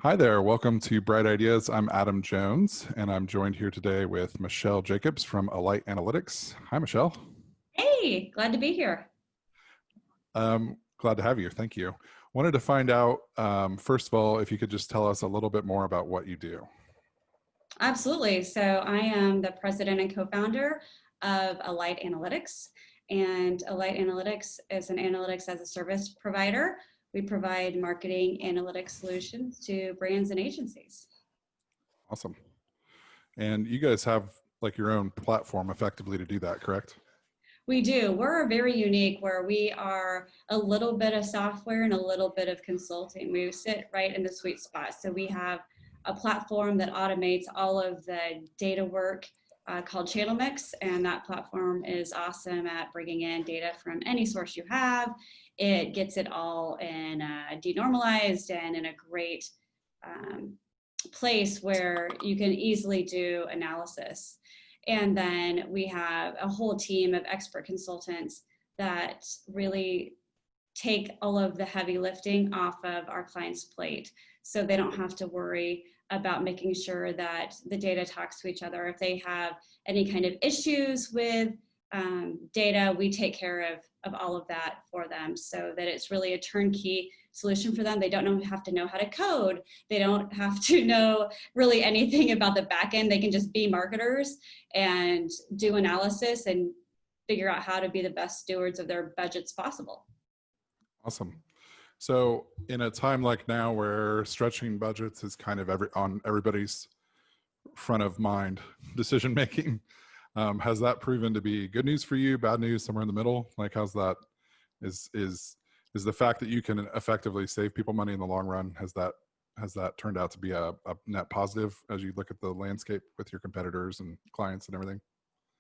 Hi there, welcome to Bright Ideas. I'm Adam Jones, and I'm joined here today with Michelle Jacobs from Alight Analytics. Hi, Michelle. Hey, glad to be here. Glad to have you. Thank you. Wanted to find out, first of all, if you could just tell us a little bit more about what you do. Absolutely. So I am the president and co-founder of Alight Analytics. And Alight Analytics is an analytics as a service provider. We provide marketing analytics solutions to brands and agencies. Awesome. And you guys have like your own platform effectively to do that, correct? We do. We're very unique where we are a little bit of software and a little bit of consulting. We sit right in the sweet spot. So we have a platform that automates all of the data work called Channel Mix, and that platform is awesome at bringing in data from any source you have. It gets it all in denormalized and in a great place where you can easily do analysis. And then we have a whole team of expert consultants that really take all of the heavy lifting off of our clients' plate. So they don't have to worry about making sure that the data talks to each other. If they have any kind of issues with data, we take care of all of that for them so that it's really a turnkey solution for them. They don't have to know how to code. They don't have to know really anything about the back end. They can just be marketers and do analysis and figure out how to be the best stewards of their budgets possible. Awesome. So in a time like now where stretching budgets is kind of on everybody's front of mind decision making, has that proven to be good news for you, bad news, somewhere in the middle? Like, how's that? Is the fact that you can effectively save people money in the long run, has that turned out to be a net positive as you look at the landscape with your competitors and clients and everything?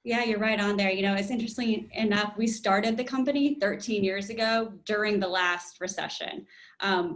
Yeah, you're right on there. You know, it's interesting enough, we started the company 13 years ago during the last recession.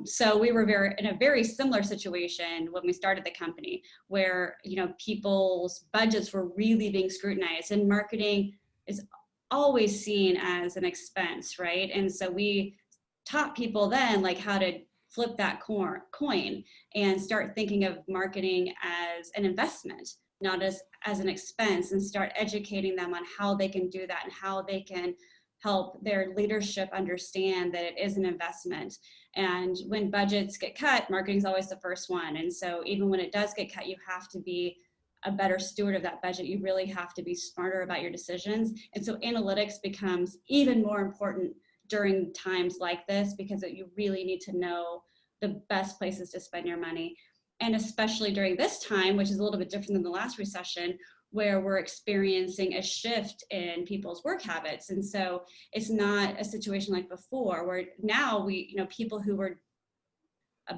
So we were in a very similar situation when we started the company where, you know, people's budgets were really being scrutinized and marketing is always seen as an expense, right? And so we taught people then like how to flip that coin and start thinking of marketing as an investment, not as an expense, and start educating them on how they can do that and how they can help their leadership understand that it is an investment. And when budgets get cut, marketing is always the first one. And so even when it does get cut, you have to be a better steward of that budget. You really have to be smarter about your decisions. And so analytics becomes even more important during times like this because you really need to know the best places to spend your money. And especially during this time, which is a little bit different than the last recession, where we're experiencing a shift in people's work habits. And so it's not a situation like before, where now people who were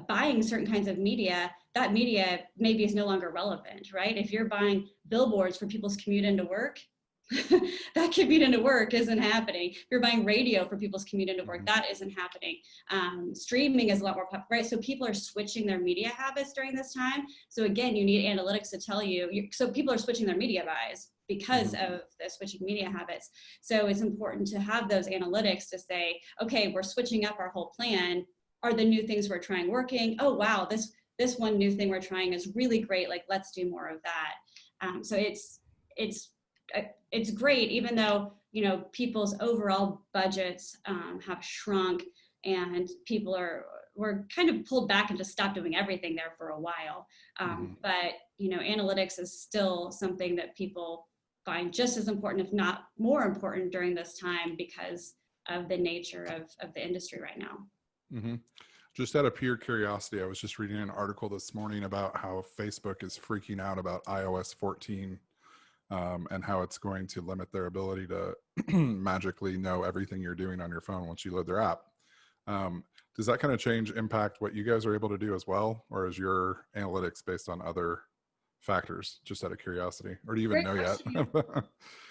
buying certain kinds of media, that media maybe is no longer relevant, right? If you're buying billboards for people's commute into work, that commute into work isn't happening. If you're buying radio for people's commute into work, that isn't happening. Streaming is a lot more popular, right? So people are switching their media habits during this time. So again, you need analytics to tell you. So people are switching their media buys because of the switching media habits. So it's important to have those analytics to say, okay, we're switching up our whole plan. Are the new things we're trying working? Oh, wow, this one new thing we're trying is really great. Like, let's do more of that. So it's great, even though, you know, people's overall budgets have shrunk and we're kind of pulled back and just stopped doing everything there for a while. But, you know, analytics is still something that people find just as important, if not more important during this time because of the nature of the industry right now. Mm-hmm. Just out of pure curiosity, I was just reading an article this morning about how Facebook is freaking out about iOS 14 and how it's going to limit their ability to magically know everything you're doing on your phone once you load their app. Does that kind of change impact what you guys are able to do as well? Or is your analytics based on other factors, just out of curiosity? Or do you even Great know yet? question.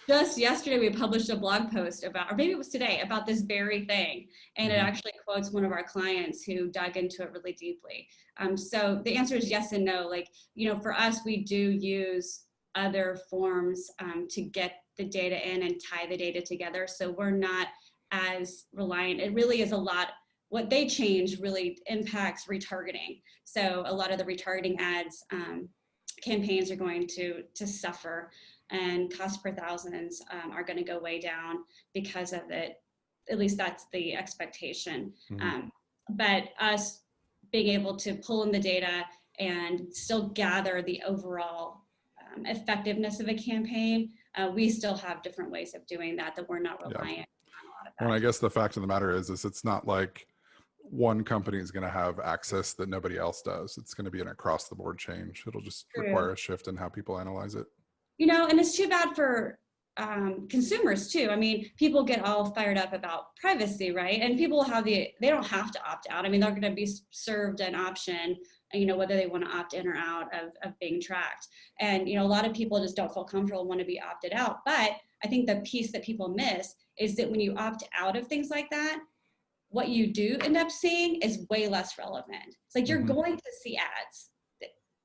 Just yesterday, we published a blog post about, or maybe it was today, about this very thing. And it actually quotes one of our clients who dug into it really deeply. So the answer is yes and no. Like, you know, for us, we do use other forms to get the data in and tie the data together. So we're not as reliant. It really is a lot what they change really impacts retargeting. So a lot of the retargeting ads campaigns are going to suffer, and cost per thousands are going to go way down because of it. At least that's the expectation. But us being able to pull in the data and still gather the overall effectiveness of a campaign, we still have different ways of doing that we're not reliant on a lot of that. Well, I guess the fact of the matter is it's not like one company is going to have access that nobody else does. It's going to be an across the board change. It'll just require a shift in how people analyze it. You know, and it's too bad for consumers too. I mean, people get all fired up about privacy, right? And people have they don't have to opt out. I mean, they're going to be served an option, you know, whether they want to opt in or out of being tracked. And, you know, a lot of people just don't feel comfortable and want to be opted out. But I think the piece that people miss is that when you opt out of things like that, what you do end up seeing is way less relevant. It's like you're going to see ads,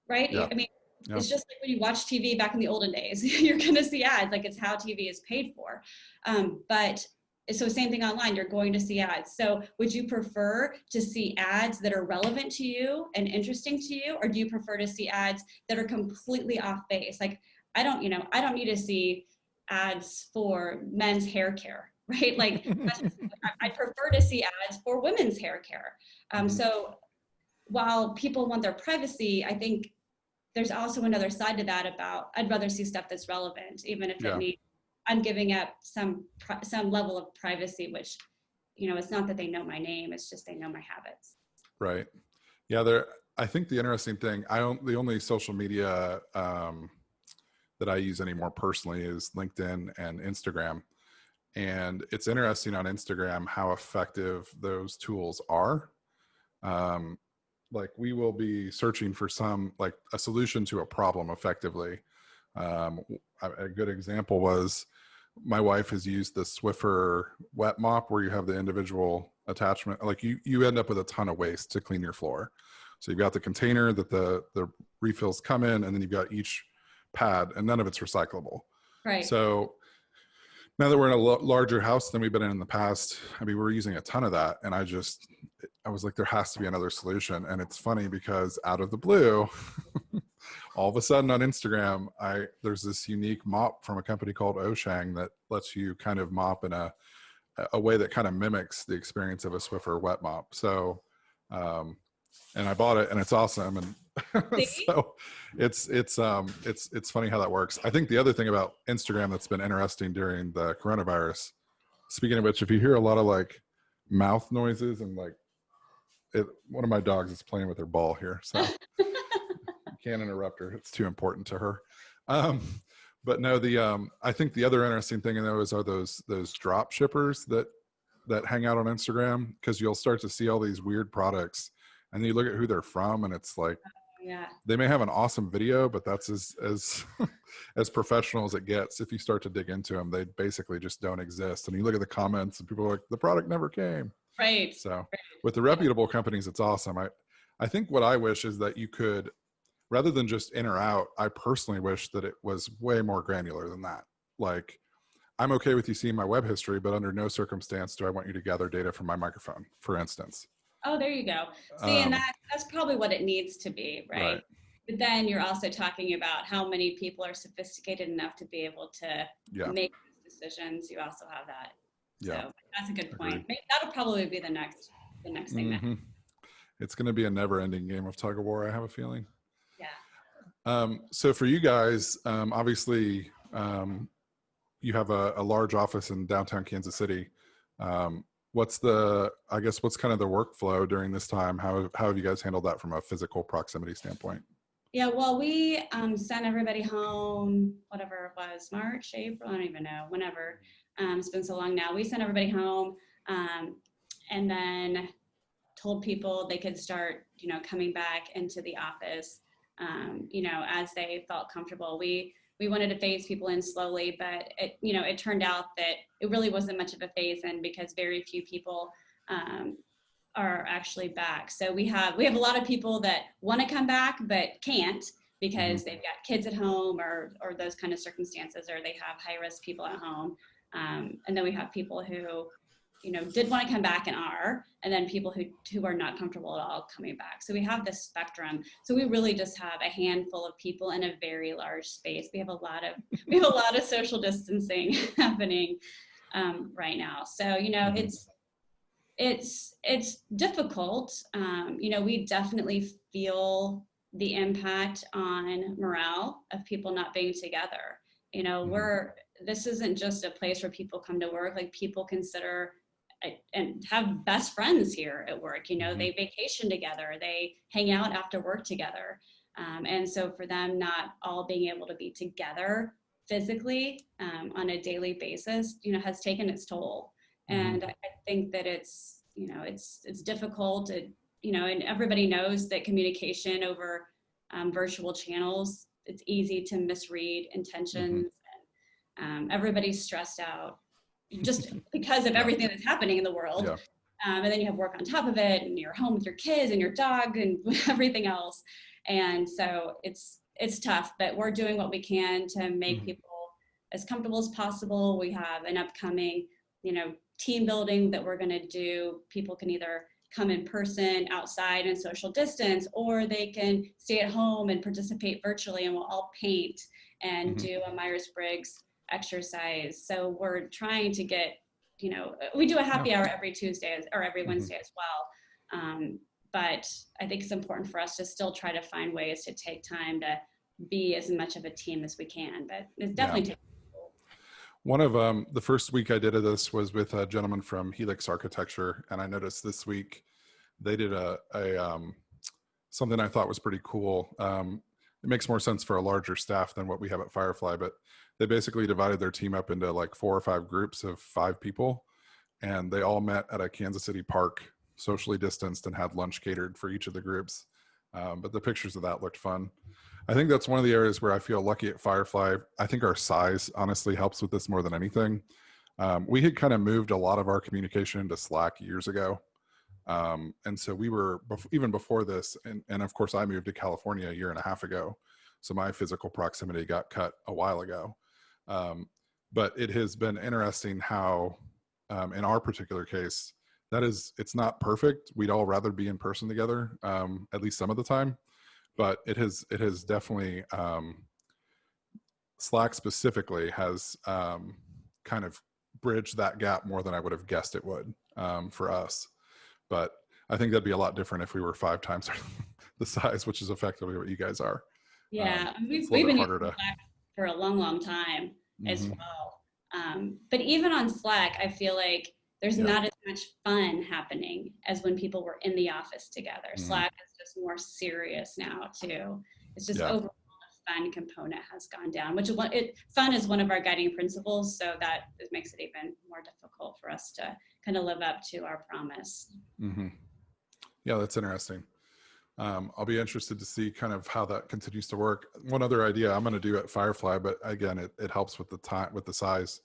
right? Yeah. I mean, it's just like when you watch TV back in the olden days, you're going to see ads, like it's how TV is paid for. But so same thing online, you're going to see ads. So would you prefer to see ads that are relevant to you and interesting to you? Or do you prefer to see ads that are completely off base? Like, I don't need to see ads for men's hair care, right? Like I prefer to see ads for women's hair care. So while people want their privacy, I think there's also another side to that about I'd rather see stuff that's relevant, even if it means I'm giving up some level of privacy, which, you know, it's not that they know my name, it's just they know my habits. Right. Yeah. I think the interesting thing, the only social media that I use anymore personally is LinkedIn and Instagram. And it's interesting on Instagram how effective those tools are. Like we will be searching for like a solution to a problem effectively. A good example was my wife has used the Swiffer wet mop where you have the individual attachment. Like you end up with a ton of waste to clean your floor. So you've got the container that the refills come in, and then you've got each pad, and none of it's recyclable. Right. So now that we're in a larger house than we've been in the past, I mean, we're using a ton of that. And I was like, there has to be another solution. And it's funny because out of the blue, all of a sudden on Instagram, there's this unique mop from a company called Oshang that lets you kind of mop in a way that kind of mimics the experience of a Swiffer wet mop. So, and I bought it and it's awesome. And so it's funny how that works. I think the other thing about Instagram that's been interesting during the coronavirus, speaking of which, if you hear a lot of like mouth noises and like one of my dogs is playing with her ball here, so you can't interrupt her. It's too important to her. But no, I think the other interesting thing in those are those drop shippers that hang out on Instagram, because you'll start to see all these weird products and then you look at who they're from and it's like, they may have an awesome video, but that's as professional as it gets. If you start to dig into them, they basically just don't exist. And you look at the comments and people are like, the product never came. Right. So with the reputable companies, it's awesome. I think what I wish is that you could, rather than just in or out, I personally wish that it was way more granular than that. Like, I'm okay with you seeing my web history, but under no circumstance do I want you to gather data from my microphone, for instance. Oh, there you go. See, and that's probably what it needs to be, right? But then you're also talking about how many people are sophisticated enough to be able to make these decisions. You also have that. So that's a good point. Maybe that'll probably be the next thing. That it's going to be a never-ending game of tug of war, I have a feeling. Yeah. So for you guys, obviously, you have a large office in downtown Kansas City. What's kind of the workflow during this time? How have you guys handled that from a physical proximity standpoint? Yeah, well, we sent everybody home, whatever it was, March, April, I don't even know, whenever. It's been so long now. We sent everybody home and then told people they could start, coming back into the office, as they felt comfortable. We wanted to phase people in slowly, but it turned out that it really wasn't much of a phase in because very few people are actually back. So we have a lot of people that want to come back but can't because they've got kids at home or those kind of circumstances, or they have high risk people at home. And then we have people who did want to come back and are, and then people who are not comfortable at all coming back. So we have this spectrum. So we really just have a handful of people in a very large space. We have a lot of social distancing happening right now. So, it's difficult. We definitely feel the impact on morale of people not being together. This isn't just a place where people come to work. Like, people consider and have best friends here at work. They vacation together, they hang out after work together. And so for them not all being able to be together physically on a daily basis, has taken its toll. And I think that it's difficult. And everybody knows that communication over virtual channels, it's easy to misread intentions. And everybody's stressed out just because of everything that's happening in the world. Yeah. And then you have work on top of it, and you're home with your kids and your dog and everything else. And so it's tough, but we're doing what we can to make people as comfortable as possible. We have an upcoming, team building that we're going to do. People can either come in person outside and social distance, or they can stay at home and participate virtually, and we'll all paint and do a Myers-Briggs exercise. So we're trying to get, we do a happy hour every Tuesday or every Wednesday as well. But I think it's important for us to still try to find ways to take time to be as much of a team as we can. But it's definitely one of the first week I did of this was with a gentleman from Helix Architecture, and I noticed this week they did a something I thought was pretty cool. It makes more sense for a larger staff than what we have at Firefly, but they basically divided their team up into like 4 or 5 groups of 5 people, and they all met at a Kansas City park, socially distanced, and had lunch catered for each of the groups. But the pictures of that looked fun. I think that's one of the areas where I feel lucky at Firefly. I think our size honestly helps with this more than anything. We had kind of moved a lot of our communication into Slack years ago. And so we were, even before this, and of course I moved to California a year and a half ago. So my physical proximity got cut a while ago. But it has been interesting how, in our particular case, it's not perfect. We'd all rather be in person together, at least some of the time. But it has definitely, Slack specifically has kind of bridged that gap more than I would have guessed it would for us. But I think that'd be a lot different if we were 5 times the size, which is effectively what you guys are. Yeah, we've been using Slack for a long, long time as well. But even on Slack, I feel like there's not as much fun happening as when people were in the office together. Slack is just more serious now too. It's just overall the fun component has gone down, which fun is one of our guiding principles. So that makes it even more difficult for us to kind of live up to our promise. Yeah, that's interesting. I'll be interested to see kind of how that continues to work. One other idea I'm going to do at Firefly, but again, it helps with the time, with the size.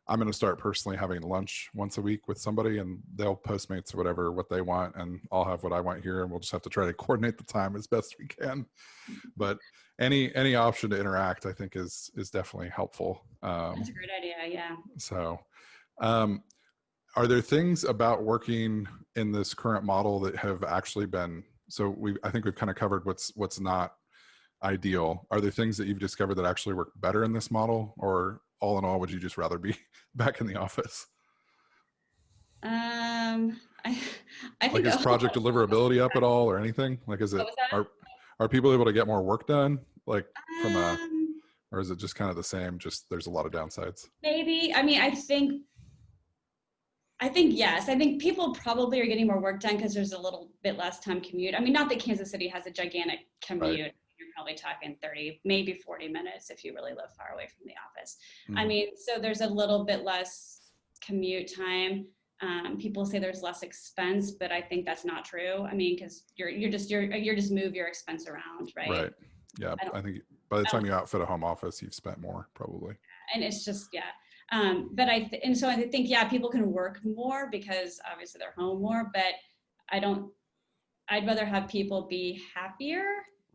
I'm going to start personally having lunch once a week with somebody, and they'll Postmates or what they want, and I'll have what I want here, and we'll just have to try to coordinate the time as best we can. But any option to interact, I think is definitely helpful. That's a great idea. Yeah. So, are there things about working in this current model that have actually been, I think we've kind of covered what's not ideal. Are there things that you've discovered that actually work better in this model, or all in all, would you just rather be back in the office? I think like, is project deliverability up at all, or anything? Like, are people able to get more work done? Like or is it just kind of the same? Just there's a lot of downsides. Maybe. I mean, I think yes. I think people probably are getting more work done because there's a little bit less time commute. I mean, not that Kansas City has a gigantic commute. Right. You're probably talking 30, maybe 40 minutes if you really live far away from the office. I mean, so there's a little bit less commute time. People say there's less expense, but I think that's not true. I mean, because you're just move your expense around, right? Right. Yeah. I think by the time you outfit a home office, you've spent more probably. And it's just, but so I think, people can work more because obviously they're home more, but I'd rather have people be happier.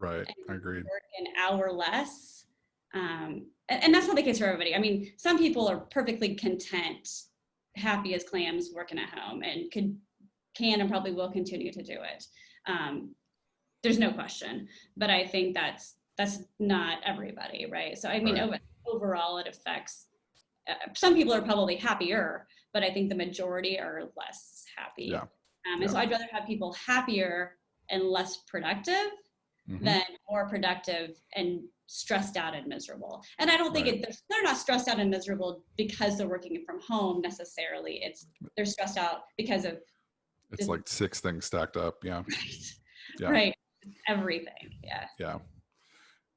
Right. I agree. Work an hour less. And that's not the case for everybody. I mean, some people are perfectly content happy as clams working at home and can and probably will continue to do it. There's no question, but I think that's not everybody, right? So I mean, Right. overall, it affects. Some people are probably happier, but I think the majority are less happy. Yeah. And Yeah. so I'd rather have people happier and less productive Hmm. than more productive and stressed out and miserable. And I don't think Right. they're not stressed out and miserable because they're working from home necessarily. They're stressed out because of It's just like 6 things stacked up. Yeah. Yeah. right, everything. Yeah. Yeah.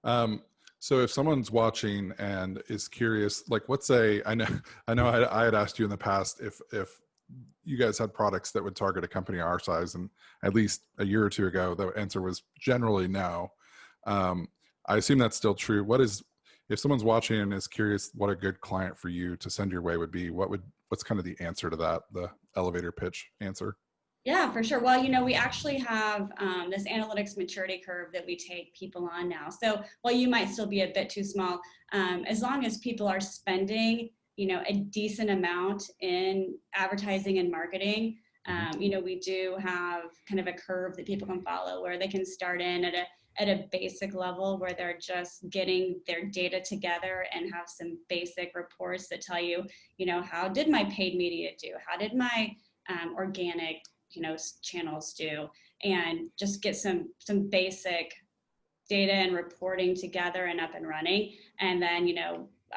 Um, so if someone's watching and is curious, like let's say, I had asked you in the past if you guys had products that would target a company our size, and at least a year or two ago, the answer was generally no. I assume that's still true. If someone's watching and is curious what a good client for you to send your way would be, what's kind of the answer to that, the elevator pitch answer? Yeah, for sure. Well, we actually have this analytics maturity curve that we take people on now. So while you might still be a bit too small, as long as people are spending, a decent amount in advertising and marketing, we do have kind of a curve that people can follow where they can start in at a basic level where they're just getting their data together and have some basic reports that tell you, how did my paid media do? How did my organic channels do, and just get some basic data and reporting together and up and running. And then,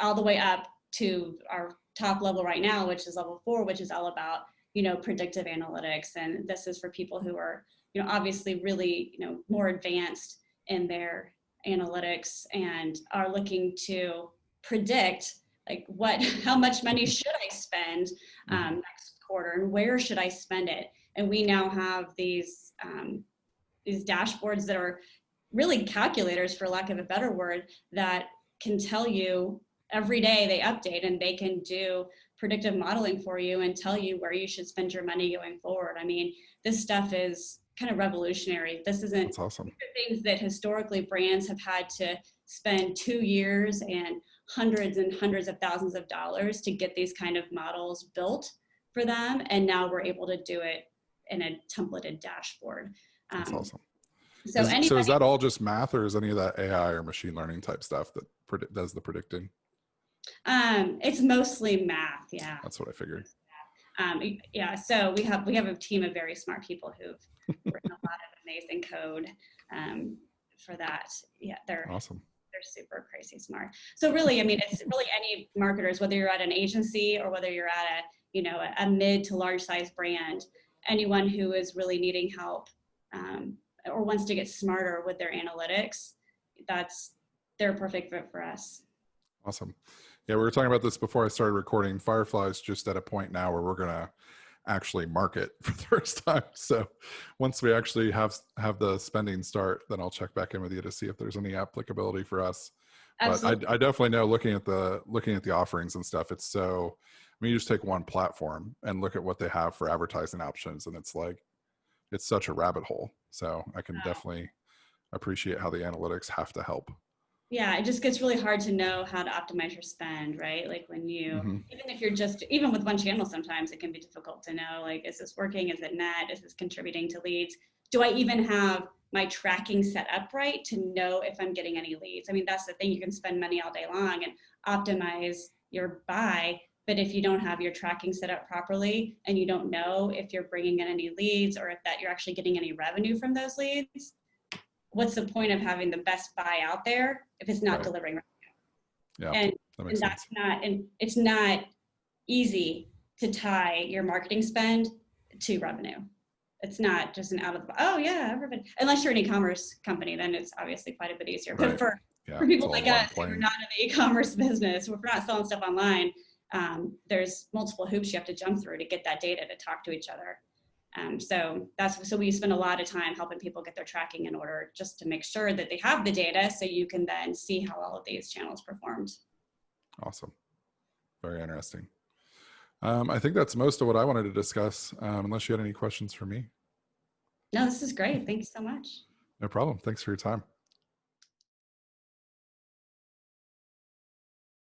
all the way up to our top level right now, which is level 4, which is all about, predictive analytics. And this is for people who are, obviously really, more advanced in their analytics and are looking to predict like how much money should I spend next quarter and where should I spend it? And we now have these dashboards that are really calculators, for lack of a better word, that can tell you every day they update and they can do predictive modeling for you and tell you where you should spend your money going forward. I mean, this stuff is kind of revolutionary. This isn't That's awesome. things that historically brands have had to spend 2 years and hundreds of thousands of dollars to get these kind of models built for them. And now we're able to do it in a templated dashboard. That's awesome. So So is anybody, that all just math, or is any of that AI or machine learning type stuff that does the predicting? it's mostly math. Yeah. That's what I figured. Yeah. So we have a team of very smart people who've written a lot of amazing code for that. Yeah, Awesome. they're super crazy smart. So really, I mean, it's really any marketers, whether you're at an agency or whether you're at a mid to large size brand, anyone who is really needing help or wants to get smarter with their analytics, they're a perfect fit for us. Awesome. Yeah, we were talking about this before I started recording. Firefly's just at a point now where we're going to actually market for the first time. So once we actually have the spending start, then I'll check back in with you to see if there's any applicability for us. Absolutely. But I definitely know looking at the offerings and stuff, it's so, I mean, you just take one platform and look at what they have for advertising options, and it's such a rabbit hole. So I can definitely appreciate how the analytics have to help. Yeah, it just gets really hard to know how to optimize your spend, right? Like when Mm-hmm. even with one channel, sometimes it can be difficult to know, like, is this working? Is it net? Is this contributing to leads? Do I even have my tracking set up right to know if I'm getting any leads? I mean, that's the thing. You can spend money all day long and optimize your buy, but if you don't have your tracking set up properly and you don't know if you're bringing in any leads or if that you're actually getting any revenue from those leads, what's the point of having the best buy out there if it's not delivering revenue? Yeah, And, that makes sense. it's not easy to tie your marketing spend to revenue. It's not just an oh yeah, everybody, unless you're an e-commerce company, then it's obviously quite a bit easier. Right. But for Yeah, people it's all like one us who are plane. not in the e-commerce business, if we're not selling stuff online, there's multiple hoops you have to jump through to get that data to talk to each other. So we spend a lot of time helping people get their tracking in order just to make sure that they have the data so you can then see how all of these channels performed. Awesome. Very interesting. I think that's most of what I wanted to discuss, unless you had any questions for me. No, this is great. Thank you so much. No problem. Thanks for your time.